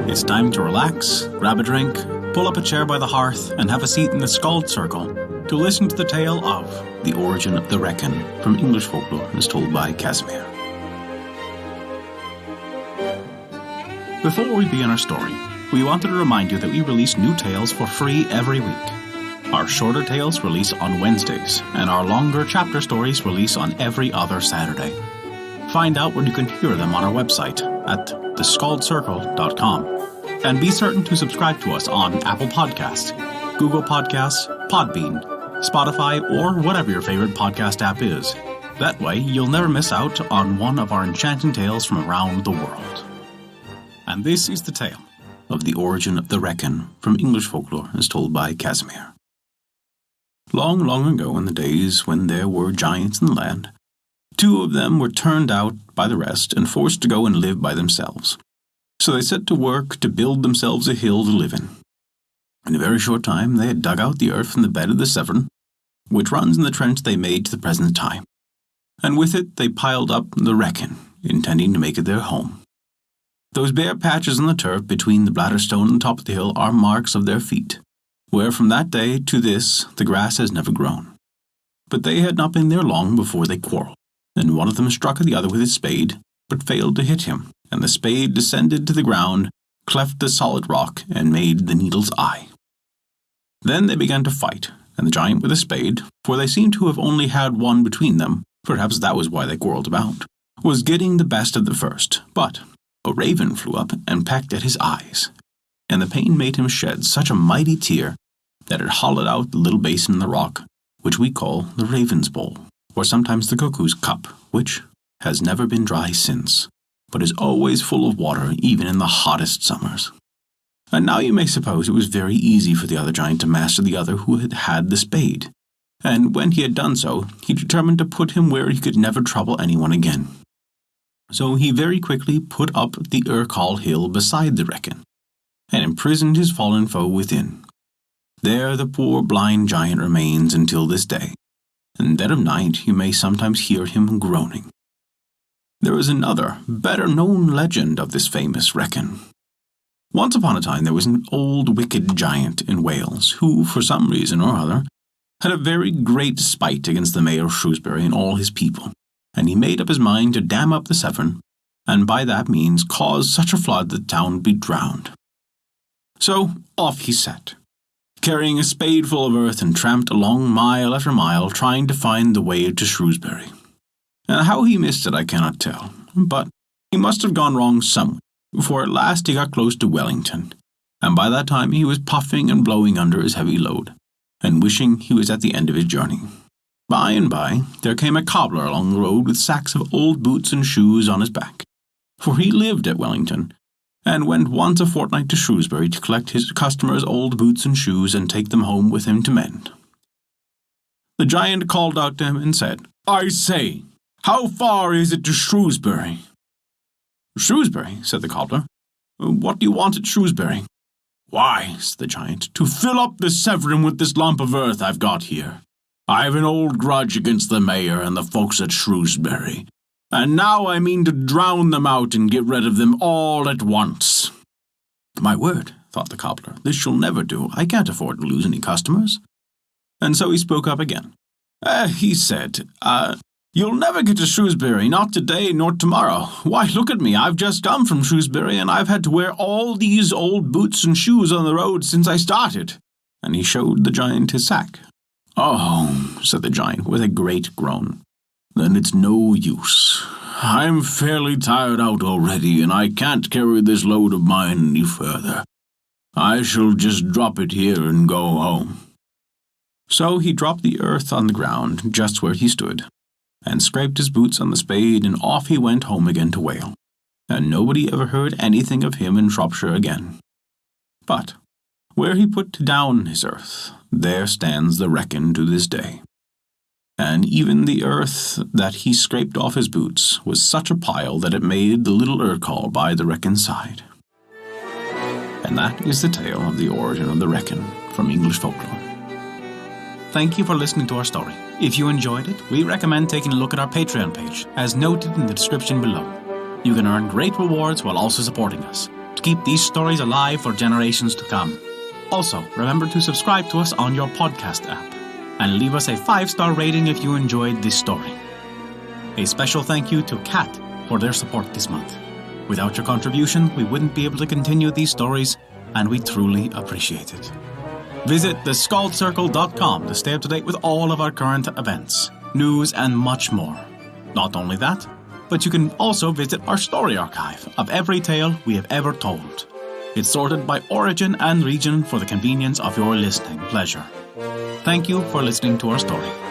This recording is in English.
It's time to relax, grab a drink, pull up a chair by the hearth, and have a seat in the Skald Circle to listen to the tale of the origin of the Wrekin from English Folklore as told by Casimir. Before we begin our story, we wanted to remind you that we release new tales for free every week. Our shorter tales release on Wednesdays, and our longer chapter stories release on every other Saturday. Find out where you can hear them on our website at thescaldcircle.com. And be certain to subscribe to us on Apple Podcasts, Google Podcasts, Podbean, Spotify, or whatever your favorite podcast app is. That way, you'll never miss out on one of our enchanting tales from around the world. And this is the tale of the origin of the Wrekin from English Folklore as told by Casimir. Long, long ago in the days when there were giants in the land, two of them were turned out by the rest and forced to go and live by themselves. So they set to work to build themselves a hill to live in. In a very short time they had dug out the earth from the bed of the Severn, which runs in the trench they made to the present time, and with it they piled up the Wrekin, intending to make it their home. Those bare patches on the turf between the Bladderstone and the top of the hill are marks of their feet, where from that day to this the grass has never grown. But they had not been there long before they quarrelled, and one of them struck the other with his spade, but failed to hit him, and the spade descended to the ground, cleft the solid rock, and made the needle's eye. Then they began to fight, and the giant with the spade, for they seemed to have only had one between them, perhaps that was why they quarrelled about, was getting the best of the first, but a raven flew up and pecked at his eyes, and the pain made him shed such a mighty tear that it hollowed out the little basin in the rock, which we call the raven's bowl, or sometimes the cuckoo's cup, which has never been dry since, but is always full of water even in the hottest summers. And now you may suppose it was very easy for the other giant to master the other who had had the spade, and when he had done so, he determined to put him where he could never trouble anyone again. So he very quickly put up the Urquhart hill beside the Wrekin, and imprisoned his fallen foe within. There the poor blind giant remains until this day, and dead of night you may sometimes hear him groaning. There is another, better-known legend of this famous Wrekin. Once upon a time there was an old wicked giant in Wales who, for some reason or other, had a very great spite against the mayor of Shrewsbury and all his people, and he made up his mind to dam up the Severn, and by that means cause such a flood that the town would be drowned. So off he set, carrying a spade full of earth, and tramped along mile after mile trying to find the way to Shrewsbury. And how he missed it I cannot tell, but he must have gone wrong somewhere, for at last he got close to Wellington, and by that time he was puffing and blowing under his heavy load, and wishing he was at the end of his journey. By and by there came a cobbler along the road with sacks of old boots and shoes on his back, for he lived at Wellington, and went once a fortnight to Shrewsbury to collect his customers' old boots and shoes and take them home with him to mend. The giant called out to him and said, "I say, how far is it to Shrewsbury?" "Shrewsbury," said the cobbler. "What do you want at Shrewsbury?" "Why," said the giant, "to fill up the Severn with this lump of earth I've got here. I've an old grudge against the mayor and the folks at Shrewsbury, and now I mean to drown them out and get rid of them all at once." "My word," thought the cobbler, "this shall never do. I can't afford to lose any customers." And so he spoke up again. He said, "You'll never get to Shrewsbury, not today nor tomorrow. Why, look at me, I've just come from Shrewsbury, and I've had to wear all these old boots and shoes on the road since I started." And he showed the giant his sack. "Oh," said the giant with a great groan, "then it's no use. I'm fairly tired out already, and I can't carry this load of mine any further. I shall just drop it here and go home." So he dropped the earth on the ground just where he stood, and scraped his boots on the spade, and off he went home again to Wales, and nobody ever heard anything of him in Shropshire again. But where he put down his earth, there stands the Wrekin to this day. And even the earth that he scraped off his boots was such a pile that it made the little Urquhart by the Wrekin's side. And that is the tale of the origin of the Wrekin from English Folklore. Thank you for listening to our story. If you enjoyed it, we recommend taking a look at our Patreon page, as noted in the description below. You can earn great rewards while also supporting us. to keep these stories alive for generations to come. Also, remember to subscribe to us on your podcast app and leave us a 5-star rating if you enjoyed this story. A special thank you to Kat for their support this month. Without your contribution, we wouldn't be able to continue these stories, and we truly appreciate it. Visit thescaldcircle.com to stay up to date with all of our current events, news, and much more. Not only that, but you can also visit our story archive of every tale we have ever told. It's sorted by origin and region for the convenience of your listening pleasure. Thank you for listening to our story.